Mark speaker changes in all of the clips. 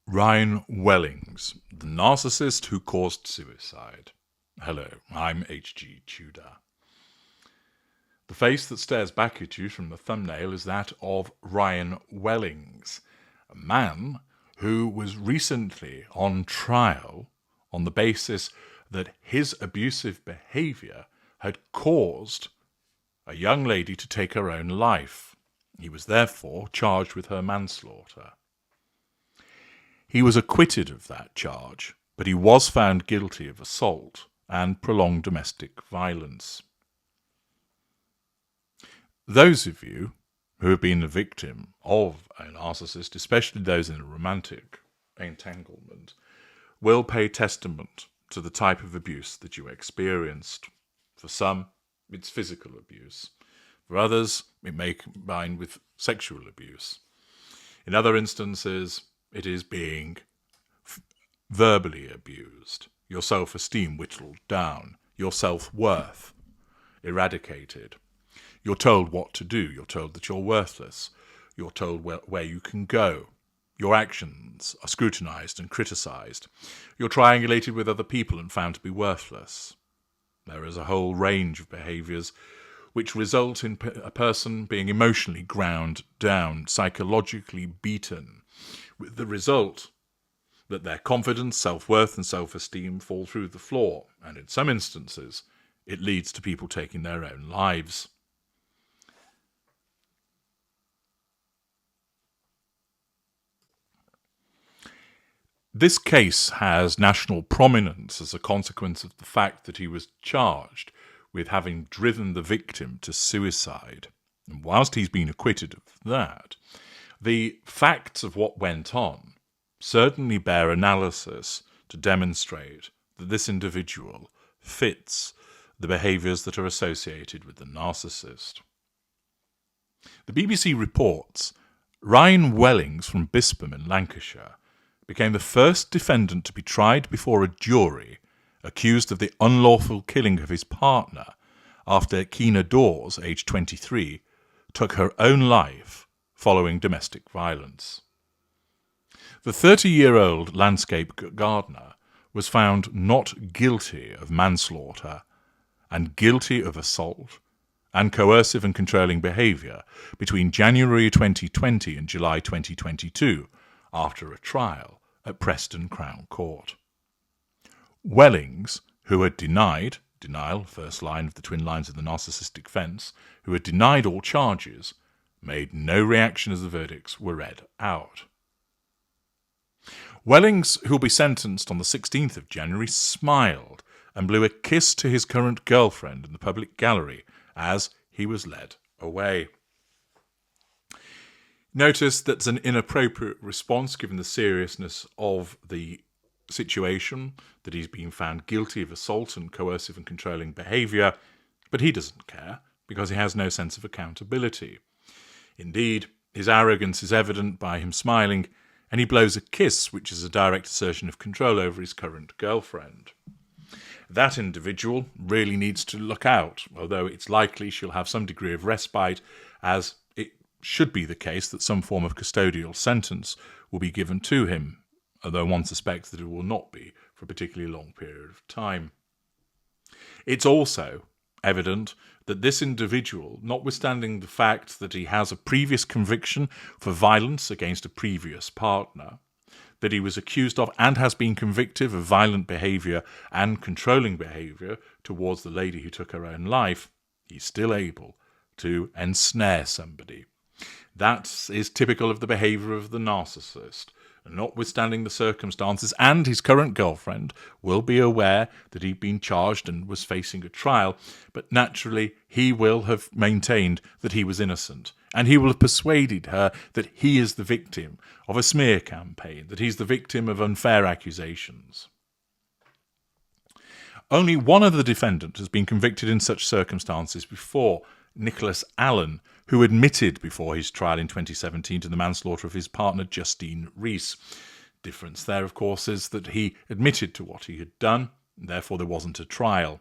Speaker 1: Ryan Wellings, the narcissist who caused suicide. Hello, I'm HG Tudor. The face that stares back at you from the thumbnail is that of Ryan Wellings, a man who was recently on trial on the basis that his abusive behaviour had caused a young lady to take her own life. He was therefore charged with her manslaughter. He was acquitted of that charge, but he was found guilty of assault and prolonged domestic violence. Those of you who have been the victim of a narcissist, especially those in a romantic entanglement, will pay testament to the type of abuse that you experienced. For some, it's physical abuse. For others, it may combine with sexual abuse. In other instances, it is being verbally abused, your self-esteem whittled down, your self-worth eradicated. You're told what to do, you're told that you're worthless, you're told where you can go. Your actions are scrutinised and criticised. You're triangulated with other people and found to be worthless. There is a whole range of behaviours which result in a person being emotionally ground down, psychologically beaten, with the result that their confidence, self-worth and self-esteem fall through the floor, and in some instances it leads to people taking their own lives. This case has national prominence as a consequence of the fact that he was charged with having driven the victim to suicide. And whilst he's been acquitted of that, the facts of what went on certainly bear analysis to demonstrate that this individual fits the behaviours that are associated with the narcissist. The BBC reports Ryan Wellings from Bispham in Lancashire became the first defendant to be tried before a jury accused of the unlawful killing of his partner after Kiena Dawes, aged 23, took her own life following domestic violence. The 30-year-old landscape gardener was found not guilty of manslaughter and guilty of assault and coercive and controlling behaviour between January 2020 and July 2022 after a trial at Preston Crown Court. Wellings, who had denial, first line of the twin lines of the narcissistic fence, who had denied all charges, made no reaction as the verdicts were read out. Wellings, who will be sentenced on the 16th of January, smiled and blew a kiss to his current girlfriend in the public gallery as he was led away. Notice that's an inappropriate response given the seriousness of the situation, that he's been found guilty of assault and coercive and controlling behaviour, but he doesn't care because he has no sense of accountability. Indeed, his arrogance is evident by him smiling, and he blows a kiss, which is a direct assertion of control over his current girlfriend. That individual really needs to look out, although it's likely she'll have some degree of respite, as it should be the case that some form of custodial sentence will be given to him, although one suspects that it will not be for a particularly long period of time. It's also evident that this individual, notwithstanding the fact that he has a previous conviction for violence against a previous partner, that he was accused of and has been convicted of violent behaviour and controlling behaviour towards the lady who took her own life, he's still able to ensnare somebody. That is typical of the behaviour of the narcissist. Notwithstanding the circumstances, and his current girlfriend will be aware that he'd been charged and was facing a trial, but naturally he will have maintained that he was innocent, and he will have persuaded her that he is the victim of a smear campaign, that he's the victim of unfair accusations. Only one other defendant has been convicted in such circumstances before, Nicholas Allen, who admitted before his trial in 2017 to the manslaughter of his partner Justine Rees. Difference there, of course, is that he admitted to what he had done, and therefore there wasn't a trial.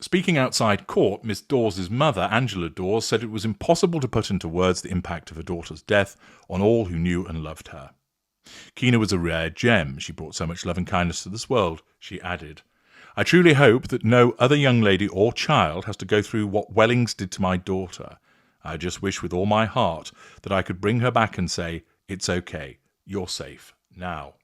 Speaker 1: Speaking outside court, Miss Dawes' mother, Angela Dawes, said it was impossible to put into words the impact of her daughter's death on all who knew and loved her. Kiena was a rare gem. She brought so much love and kindness to this world, she added. I truly hope that no other young lady or child has to go through what Wellings did to my daughter. I just wish with all my heart that I could bring her back and say, it's okay, you're safe now.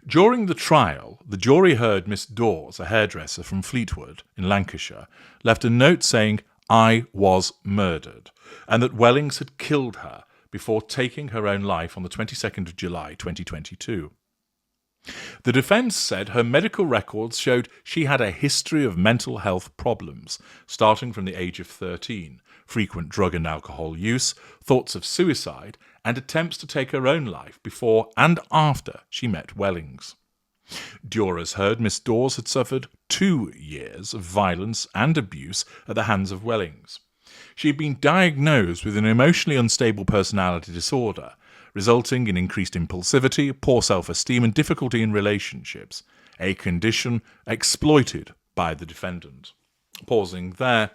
Speaker 1: During the trial, the jury heard Miss Dawes, a hairdresser from Fleetwood in Lancashire, left a note saying, I was murdered, and that Wellings had killed her before taking her own life on the 22nd of July 2022. The defence said her medical records showed she had a history of mental health problems, starting from the age of 13, frequent drug and alcohol use, thoughts of suicide, and attempts to take her own life before and after she met Wellings. Jurors heard Miss Dawes had suffered 2 years of violence and abuse at the hands of Wellings. She had been diagnosed with an emotionally unstable personality disorder, resulting in increased impulsivity, poor self-esteem, and difficulty in relationships, a condition exploited by the defendant. Pausing there,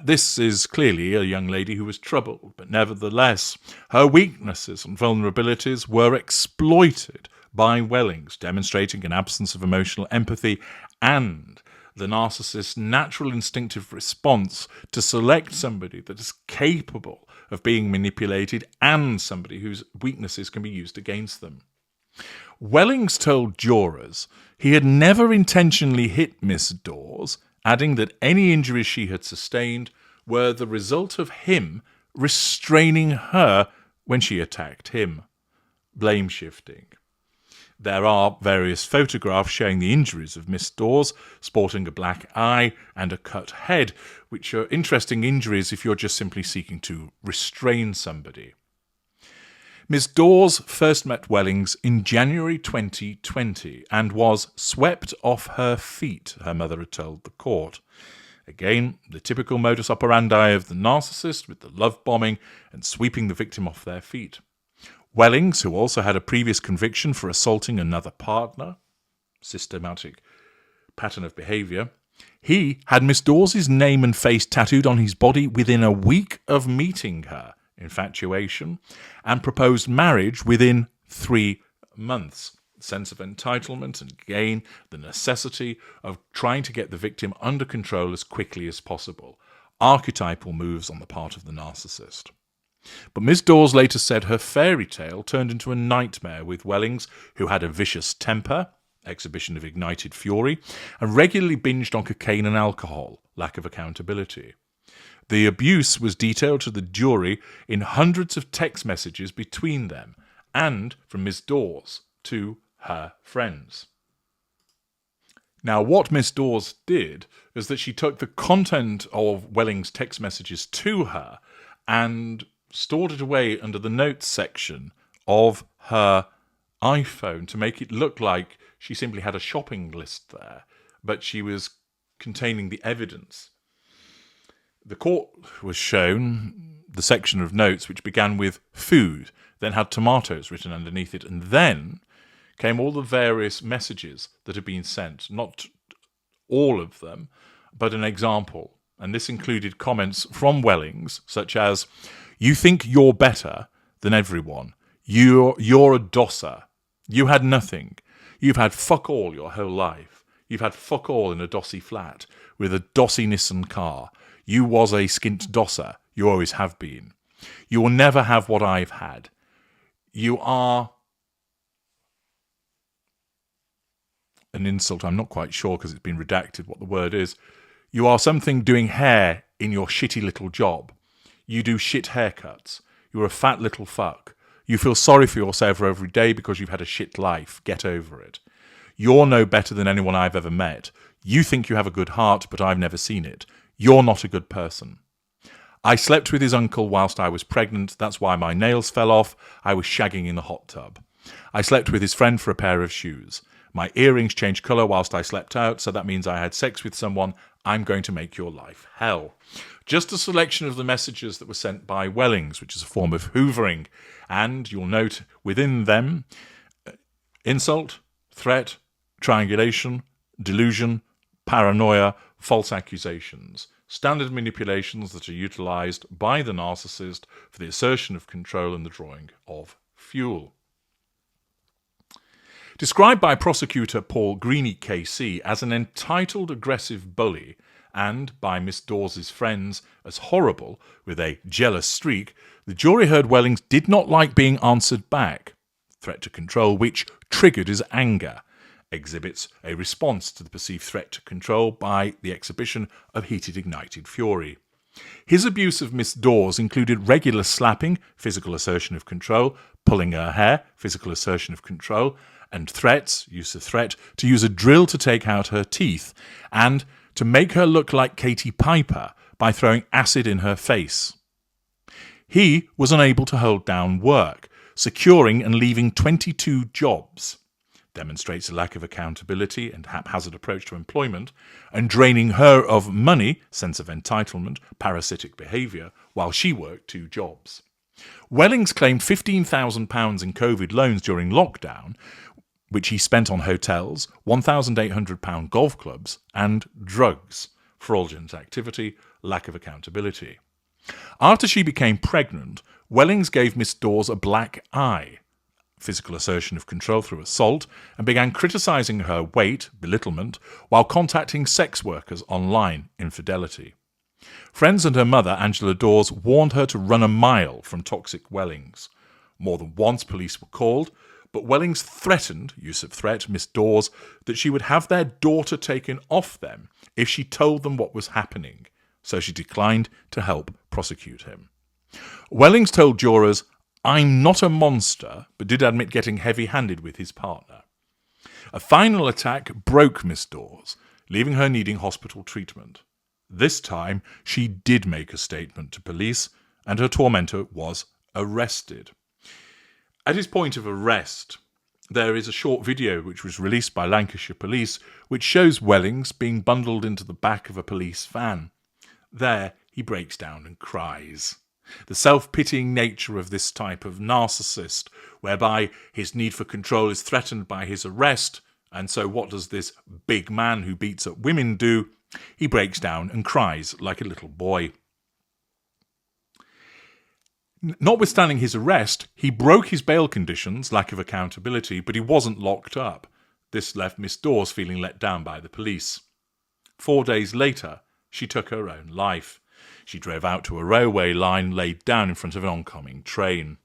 Speaker 1: this is clearly a young lady who was troubled, but nevertheless, her weaknesses and vulnerabilities were exploited by Wellings, demonstrating an absence of emotional empathy and the narcissist's natural instinctive response to select somebody that is capable of being manipulated and somebody whose weaknesses can be used against them. Wellings told jurors he had never intentionally hit Miss Dawes, adding that any injuries she had sustained were the result of him restraining her when she attacked him. Blame shifting. There are various photographs showing the injuries of Miss Dawes, sporting a black eye and a cut head, which are interesting injuries if you're just simply seeking to restrain somebody. Miss Dawes first met Wellings in January 2020 and was swept off her feet, her mother had told the court. Again, the typical modus operandi of the narcissist, with the love bombing and sweeping the victim off their feet. Wellings, who also had a previous conviction for assaulting another partner, systematic pattern of behaviour, he had Miss Dawes' name and face tattooed on his body within a week of meeting her, infatuation, and proposed marriage within 3 months. Sense of entitlement and again the necessity of trying to get the victim under control as quickly as possible. Archetypal moves on the part of the narcissist. But Miss Dawes later said her fairy tale turned into a nightmare with Wellings, who had a vicious temper, exhibition of ignited fury, and regularly binged on cocaine and alcohol, lack of accountability. The abuse was detailed to the jury in hundreds of text messages between them and from Miss Dawes to her friends. Now, what Miss Dawes did is that she took the content of Wellings' text messages to her and stored it away under the notes section of her iPhone to make it look like she simply had a shopping list there, but she was containing the evidence. The court was shown the section of notes which began with food, then had tomatoes written underneath it, and then came all the various messages that had been sent. Not all of them, but an example. And this included comments from Wellings, such as, "You think you're better than everyone. You're a dosser. You had nothing. You've had fuck all your whole life. You've had fuck all in a dossy flat with a dossy Nissan car. You was a skint dosser. You always have been. You will never have what I've had. You are..." An insult, I'm not quite sure because it's been redacted what the word is. "You are something doing hair in your shitty little job. You do shit haircuts. You're a fat little fuck. You feel sorry for yourself every day because you've had a shit life. Get over it. You're no better than anyone I've ever met. You think you have a good heart, but I've never seen it. You're not a good person. I slept with his uncle whilst I was pregnant. That's why my nails fell off. I was shagging in the hot tub. I slept with his friend for a pair of shoes. My earrings changed colour whilst I slept out, so that means I had sex with someone. I'm going to make your life hell." Just a selection of the messages that were sent by Wellings, which is a form of hoovering. And you'll note within them insult, threat, triangulation, delusion, paranoia, false accusations, standard manipulations that are utilised by the narcissist for the assertion of control and the drawing of fuel. Described by prosecutor Paul Greeny KC as an entitled aggressive bully and by Miss Dawes' friends as horrible with a jealous streak, the jury heard Wellings did not like being answered back. Threat to control, which triggered his anger, exhibits a response to the perceived threat to control by the exhibition of heated ignited fury. His abuse of Miss Dawes included regular slapping, physical assertion of control, pulling her hair, physical assertion of control, and threats, use of threat, to use a drill to take out her teeth, and to make her look like Katie Piper by throwing acid in her face. He was unable to hold down work, securing and leaving 22 jobs, demonstrates a lack of accountability and haphazard approach to employment, and draining her of money, sense of entitlement, parasitic behaviour, while she worked 2 jobs. Wellings claimed £15,000 in COVID loans during lockdown, which he spent on hotels, £1,800 golf clubs, and drugs, fraudulent activity, lack of accountability. After she became pregnant, Wellings gave Miss Dawes a black eye, physical assertion of control through assault, and began criticising her weight, belittlement, while contacting sex workers online, infidelity. Friends and her mother, Angela Dawes, warned her to run a mile from toxic Wellings. More than once police were called, but Wellings threatened, use of threat, Miss Dawes, that she would have their daughter taken off them if she told them what was happening, so she declined to help prosecute him. Wellings told jurors, "I'm not a monster," but did admit getting heavy-handed with his partner. A final attack broke Miss Dawes, leaving her needing hospital treatment. This time, she did make a statement to police, and her tormentor was arrested. At his point of arrest, there is a short video which was released by Lancashire Police, which shows Wellings being bundled into the back of a police van. There, he breaks down and cries. The self-pitying nature of this type of narcissist, whereby his need for control is threatened by his arrest, and so what does this big man who beats up women do? He breaks down and cries like a little boy. Notwithstanding his arrest, he broke his bail conditions, lack of accountability, but he wasn't locked up. This left Miss Dawes feeling let down by the police. 4 days later, she took her own life. She drove out to a railway line laid down in front of an oncoming train.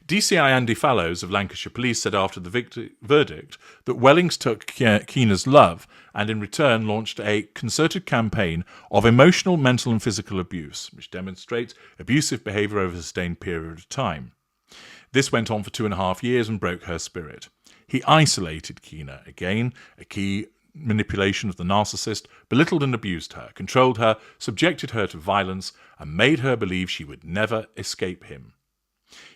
Speaker 1: DCI Andy Fallows of Lancashire Police said after the verdict that Wellings took Kiena's love and in return launched a concerted campaign of emotional, mental and physical abuse, which demonstrates abusive behaviour over a sustained period of time. This went on for 2.5 years and broke her spirit. He isolated Kiena, again, a key manipulation of the narcissist, belittled and abused her, controlled her, subjected her to violence, and made her believe she would never escape him.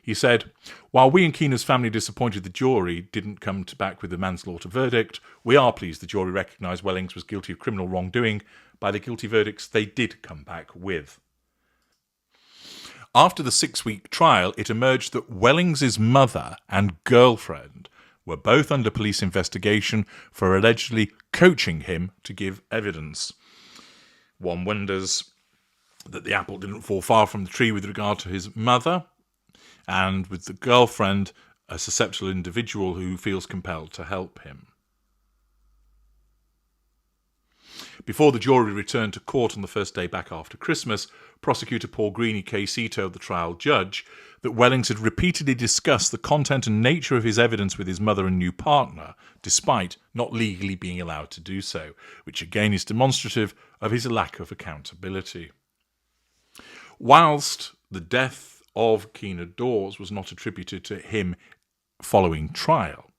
Speaker 1: He said, "While we and Kiena's family disappointed the jury didn't come back with a manslaughter verdict, we are pleased the jury recognised Wellings was guilty of criminal wrongdoing by the guilty verdicts they did come back with." After the 6-week trial, it emerged that Wellings' mother and girlfriend were both under police investigation for allegedly coaching him to give evidence. One wonders that the apple didn't fall far from the tree with regard to his mother, and with the girlfriend, a susceptible individual who feels compelled to help him. Before the jury returned to court on the first day back after Christmas, prosecutor Paul Greeny KC told the trial judge that Wellings had repeatedly discussed the content and nature of his evidence with his mother and new partner, despite not legally being allowed to do so, which again is demonstrative of his lack of accountability. Whilst the death of Kiena Dawes was not attributed to him following trial,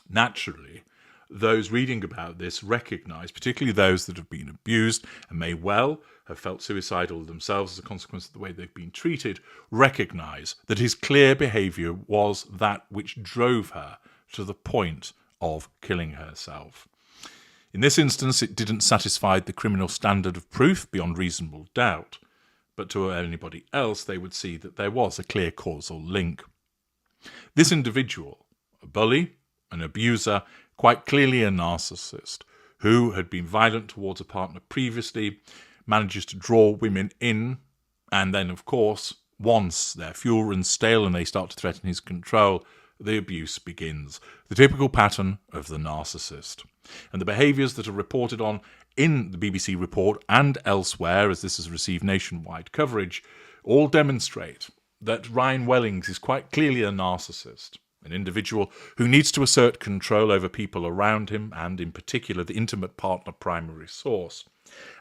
Speaker 1: naturally, those reading about this recognise, particularly those that have been abused and may well have felt suicidal themselves as a consequence of the way they've been treated, recognise that his clear behaviour was that which drove her to the point of killing herself. In this instance, it didn't satisfy the criminal standard of proof beyond reasonable doubt, but to anybody else they would see that there was a clear causal link. This individual, a bully, an abuser, quite clearly a narcissist, who had been violent towards a partner previously, manages to draw women in, and then, of course, once their fuel runs stale and they start to threaten his control, the abuse begins. The typical pattern of the narcissist. And the behaviours that are reported on in the BBC report and elsewhere, as this has received nationwide coverage, all demonstrate that Ryan Wellings is quite clearly a narcissist, an individual who needs to assert control over people around him and, in particular, the intimate partner primary source,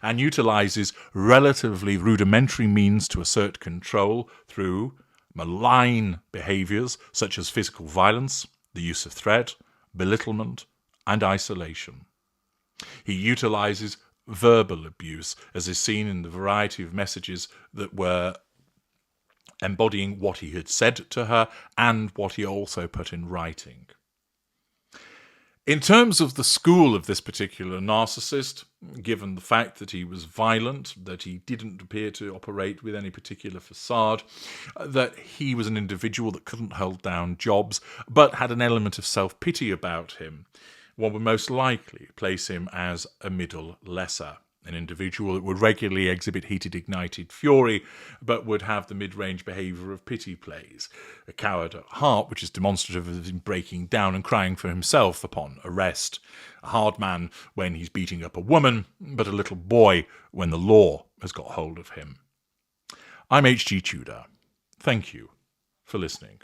Speaker 1: and utilises relatively rudimentary means to assert control through malign behaviours such as physical violence, the use of threat, belittlement, and isolation. He utilises verbal abuse, as is seen in the variety of messages that were embodying what he had said to her and what he also put in writing. In terms of the school of this particular narcissist, given the fact that he was violent, that he didn't appear to operate with any particular facade, that he was an individual that couldn't hold down jobs, but had an element of self-pity about him, one would most likely place him as a middle lesser, an individual that would regularly exhibit heated, ignited fury, but would have the mid-range behaviour of pity plays, a coward at heart, which is demonstrative of him breaking down and crying for himself upon arrest, a hard man when he's beating up a woman, but a little boy when the law has got hold of him. I'm HG Tudor. Thank you for listening.